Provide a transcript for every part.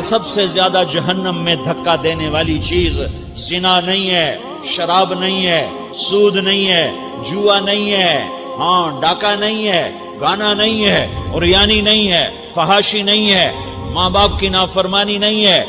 سب سے زیادہ جہنم میں دھکا دینے والی چیز زنا نہیں ہے، شراب نہیں ہے، سود نہیں ہے، جوا نہیں ہے، ہاں ڈاکہ نہیں ہے، گانا نہیں ہے، عریانی نہیں ہے، فحاشی نہیں ہے، ماں باپ کی نافرمانی نہیں ہے،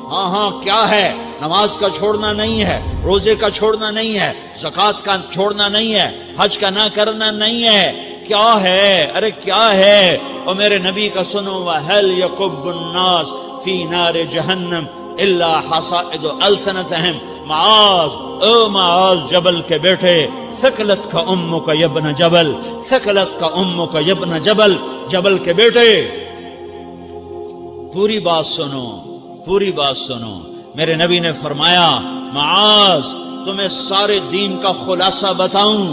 ہاں کیا ہے، نماز کا چھوڑنا نہیں ہے، روزے کا چھوڑنا نہیں ہے، زکوٰۃ کا چھوڑنا نہیں ہے، حج کا نہ کرنا نہیں ہے، کیا ہے؟ ارے کیا ہے؟ اور میرے نبی کا سنو، وَهَلْ يَكُبُّ النَّاسِ فِي نَارِ جَهَنَّمَ إِلَّا حَصَائِدُ أَلْسِنَتِهِمْ معاذ، او معاذ جبل کے بیٹے، ثقلت کا امک یبن جبل، ثقلت کا امک یبن جبل، جبل کے بیٹے پوری بات سنو، پوری بات سنو۔ میرے نبی نے فرمایا، معاذ تمہیں سارے دین کا خلاصہ بتاؤں،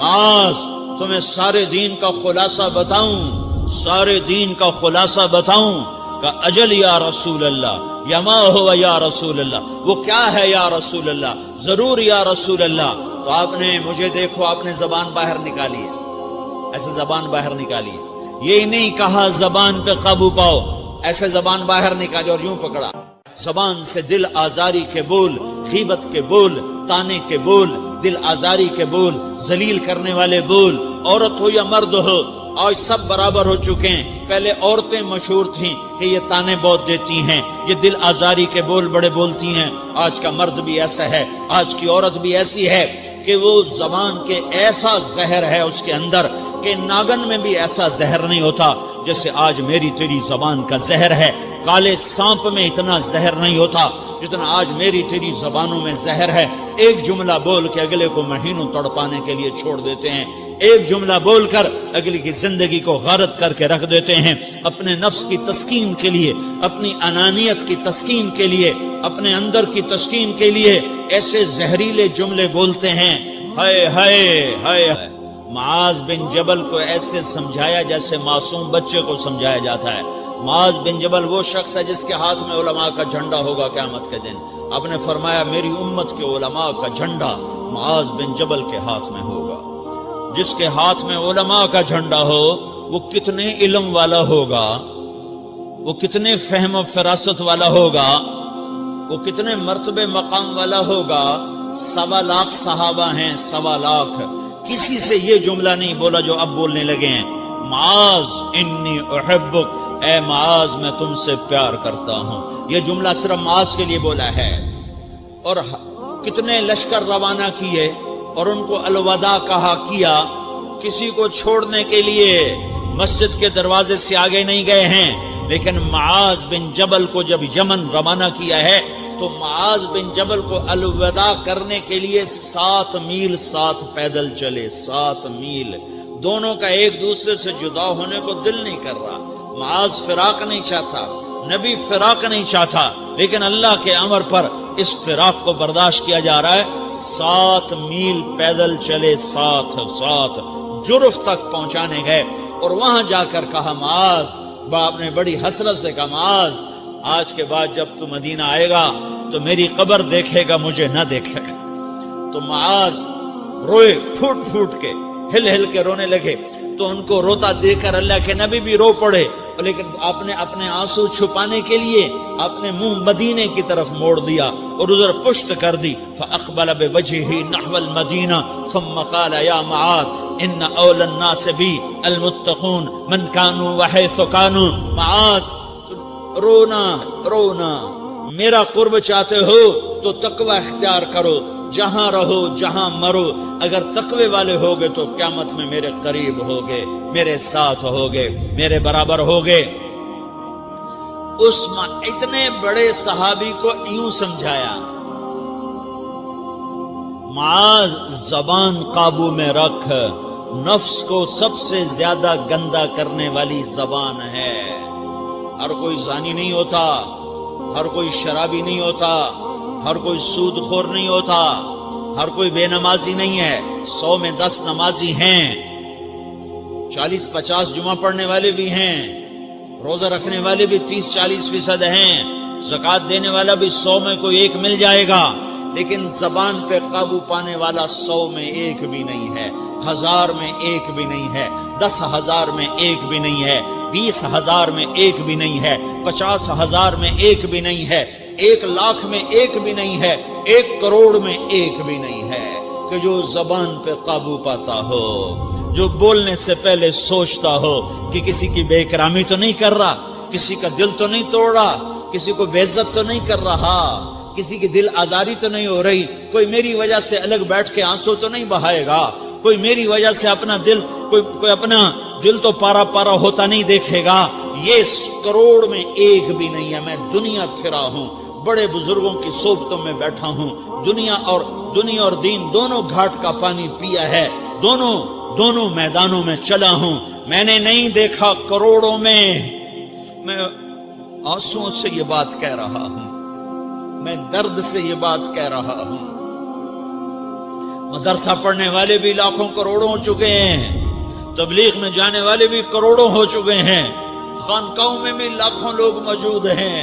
معاذ تمہیں سارے دین کا خلاصہ بتاؤں، سارے دین کا خلاصہ بتاؤں؟ کہ اجل یا رسول اللہ، یا ما ہوا یا رسول اللہ، وہ کیا ہے یا رسول اللہ؟ ضرور یا رسول اللہ۔ تو آپ نے مجھے دیکھو، آپ نے زبان باہر نکالی ہے، ایسے زبان باہر نکالی ہے، یہ نہیں کہا زبان پہ قابو پاؤ، ایسے زبان باہر نکالی اور یوں پکڑا۔ زبان سے دل آزاری کے بول، غیبت کے بول، تانے کے بول، دل آزاری کے بول، ذلیل کرنے والے بول، عورت ہو یا مرد ہو، آج سب برابر ہو چکے ہیں۔ پہلے عورتیں مشہور تھیں کہ یہ تانے بہت دیتی ہیں، یہ دل آزاری کے بول بڑے بولتی ہیں۔ آج کا مرد بھی ایسا ہے، آج کی عورت بھی ایسی ہے کہ وہ زبان کے ایسا زہر ہے اس کے اندر کہ ناگن میں بھی ایسا زہر نہیں ہوتا جیسے آج میری تیری زبان کا زہر ہے۔ کالے سانپ میں اتنا زہر نہیں ہوتا جتنا آج میری تیری زبانوں میں زہر ہے۔ ایک جملہ بول کے اگلے کو مہینوں تڑپانے کے لیے چھوڑ دیتے ہیں، ایک جملہ بول کر اگلی کی زندگی کو غارت کر کے رکھ دیتے ہیں، اپنے نفس کی تسکین کے لیے، اپنی انانیت کی تسکین کے لیے، اپنے اندر کی تسکین کے لیے ایسے زہریلے جملے بولتے ہیں۔ ہائے ہائے ہائے۔ معاذ بن جبل کو ایسے سمجھایا جیسے معصوم بچے کو سمجھایا جاتا ہے۔ معاذ بن جبل وہ شخص ہے جس کے ہاتھ میں علماء کا جھنڈا ہوگا قیامت کے دن۔ آپ نے فرمایا میری امت کے علماء کا جھنڈا معاذ بن جبل کے ہاتھ میں ہوگا۔ جس کے ہاتھ میں علماء کا جھنڈا ہو وہ کتنے علم والا ہوگا، وہ کتنے فہم و فراست والا ہوگا، وہ کتنے مرتبے مقام والا ہوگا۔ 1.25 لاکھ صحابہ ہیں، 1.25 لاکھ، کسی سے یہ جملہ نہیں بولا جو اب بولنے لگے ہیں۔ معاذ انی احبک، اے معاذ میں تم سے پیار کرتا ہوں، یہ جملہ صرف معاذ کے لیے بولا ہے۔ اور کتنے لشکر روانہ کیے اور ان کو الوداع کہا کیا، کسی کو چھوڑنے کے لیے مسجد کے دروازے سے آگے نہیں گئے ہیں، لیکن معاذ بن جبل کو جب یمن روانہ کیا ہے تو معاذ بن جبل کو الوداع کرنے کے لیے 7 میل ساتھ پیدل چلے، 7 میل۔ دونوں کا ایک دوسرے سے جدا ہونے کو دل نہیں کر رہا، معاذ فراق نہیں چاہتا، نبی فراق نہیں چاہتا، لیکن اللہ کے امر پر اس فراق کو برداشت کیا جا رہا ہے۔ 7 میل پیدل چلے، 7 جرف تک پہنچانے گئے اور وہاں جا کر کہا معاذ، باپ نے بڑی حسرت سے کہا معاذ آج کے بعد جب تو مدینہ آئے گا تو میری قبر دیکھے گا، مجھے نہ دیکھے گا۔ تو معاذ روئے، پھوٹ پھوٹ کے، ہل ہل کے رونے لگے۔ تو ان کو روتا دیکھ کر اللہ کے نبی بھی رو پڑے، لیکن آپ نے اپنے آنسو چھپانے کے لیے اپنے منہ مدینے کی طرف موڑ دیا اور ادھر پشت کر دی۔ فَأَقْبَلَ بِوَجْهِهِ نَحْوَ الْمَدِينَةِ ثُمَّ قَالَ يَا مُعَاذ إِنَّ أَوْلَى النَّاسِ بِي الْمُتَّقُونَ مَنْ كَانُوا وَحَيْثُ كَانُوا۔ معاذ رونا، میرا قرب چاہتے ہو تو تقوی اختیار کرو، جہاں رہو جہاں مرو، اگر تقوی والے ہوگے تو قیامت میں میرے قریب ہوگے، میرے ساتھ ہوگے، میرے برابر ہوگے۔ اتنے بڑے صحابی کو یوں سمجھایا، معاذ زبان قابو میں رکھ، نفس کو سب سے زیادہ گندا کرنے والی زبان ہے۔ ہر کوئی زانی نہیں ہوتا، ہر کوئی شرابی نہیں ہوتا، ہر کوئی سود خور نہیں ہوتا، ہر کوئی بے نمازی نہیں ہے۔ 100 میں 10 نمازی ہیں، 40-50 جمعہ پڑھنے والے بھی ہیں، روزہ رکھنے والے بھی 30-40% ہیں، زکوٰۃ دینے والا بھی 100 میں کوئی ایک مل جائے گا، لیکن زبان پہ قابو پانے والا 100 میں ایک بھی نہیں ہے، 1000 میں ایک بھی نہیں ہے، 10,000 میں ایک بھی نہیں ہے۔ 20,000 میں ایک بھی نہیں ہے، 50,000 میں ایک بھی نہیں ہے، 1,00,000 میں ایک بھی نہیں ہے، 1 کروڑ میں ایک بھی نہیں ہے کہ جو زبان پہ قابو پاتا ہو، جو بولنے سے پہلے سوچتا ہو کہ کسی کی بے اکرامی تو نہیں کر رہا، کسی کا دل تو نہیں توڑ رہا، کسی کو بے عزت تو نہیں کر رہا، کسی کی دل آزاری تو نہیں ہو رہی، کوئی میری وجہ سے الگ بیٹھ کے آنسو تو نہیں بہائے گا، کوئی میری وجہ سے اپنا دل کوئی اپنا دل تو پارا پارا ہوتا نہیں دیکھے گا۔ یہ 1 کروڑ میں ایک بھی نہیں ہے۔ میں دنیا پھرا ہوں، بڑے بزرگوں کی صحبتوں میں بیٹھا ہوں، دنیا اور دین دونوں گھاٹ کا پانی پیا ہے، دونوں میدانوں میں چلا ہوں، میں نے نہیں دیکھا کروڑوں میں۔ میں آنسوؤں سے یہ بات کہہ رہا ہوں، میں درد سے یہ بات کہہ رہا ہوں۔ مدرسہ پڑھنے والے بھی لاکھوں کروڑوں ہو چکے ہیں، تبلیغ میں جانے والے بھی کروڑوں ہو چکے ہیں، خانقاہوں میں بھی لاکھوں لوگ موجود ہیں،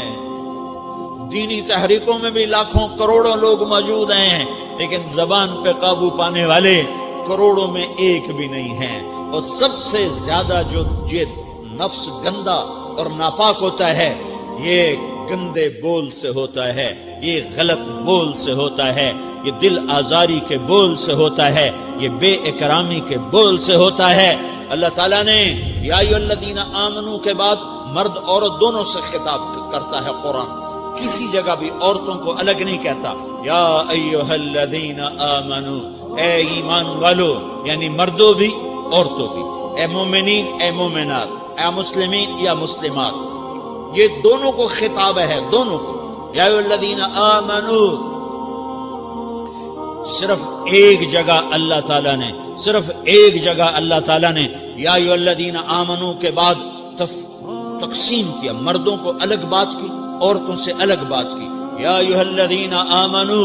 دینی تحریکوں میں بھی لاکھوں کروڑوں لوگ موجود ہیں، لیکن زبان پہ قابو پانے والے کروڑوں میں ایک بھی نہیں ہیں۔ اور سب سے زیادہ جو یہ نفس گندا اور ناپاک ہوتا ہے، یہ گندے بول سے ہوتا ہے، یہ غلط بول سے ہوتا ہے، یہ دل آزاری کے بول سے ہوتا ہے، یہ بے اکرامی کے بول سے ہوتا ہے۔ اللہ تعالیٰ نے یا ایھا الذین آمنو کے بعد مرد عورت دونوں سے خطاب کرتا ہے قرآن، کسی جگہ بھی عورتوں کو الگ نہیں کہتا۔ یا ایھا الذین آمنو، اے ایمان والو، یعنی مردوں بھی عورتوں بھی، اے مومنین اے مومنات، اے مسلمین یا مسلمات، یہ دونوں کو خطاب ہے، دونوں کو۔ یا ایھا الذین آمنو، صرف ایک جگہ اللہ تعالیٰ نے یا ایھا الذین آمنو کے بعد تقسیم کیا، مردوں کو الگ بات کی، عورتوں سے الگ بات کی۔ یا ایھا الذین آمنو،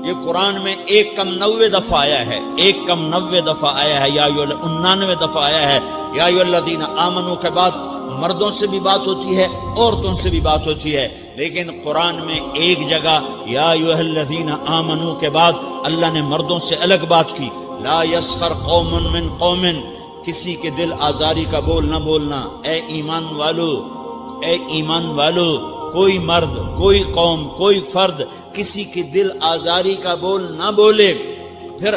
یہ قرآن میں 1 کم 90 دفعہ آیا ہے، 1 کم 90 دفعہ آیا ہے، یا 99 دفعہ آیا ہے۔ یا ایھا الذین آمنو کے بعد مردوں سے بھی بات ہوتی ہے، عورتوں سے بھی بات ہوتی ہے، لیکن قرآن میں ایک جگہ یا ایھا الذین آمنو کے بعد اللہ نے مردوں سے الگ بات کی۔ لا یسخر قوم من قوم، کسی کے دل آزاری کا بول نہ بولنا۔ اے ایمان والو، کوئی مرد، کوئی قوم، کوئی فرد کسی کے دل آزاری کا بول نہ بولے۔ پھر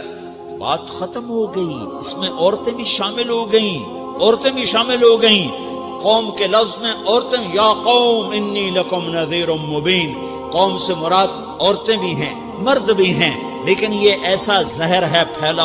بات ختم ہو گئی، اس میں عورتیں بھی شامل ہو گئیں، قوم کے لفظ میں عورتیں، یا قوم انی لکم نذیر مبین، قوم سے مراد عورتیں بھی ہیں، مرد بھی ہیں، لیکن یہ ایسا زہر ہے پھیلا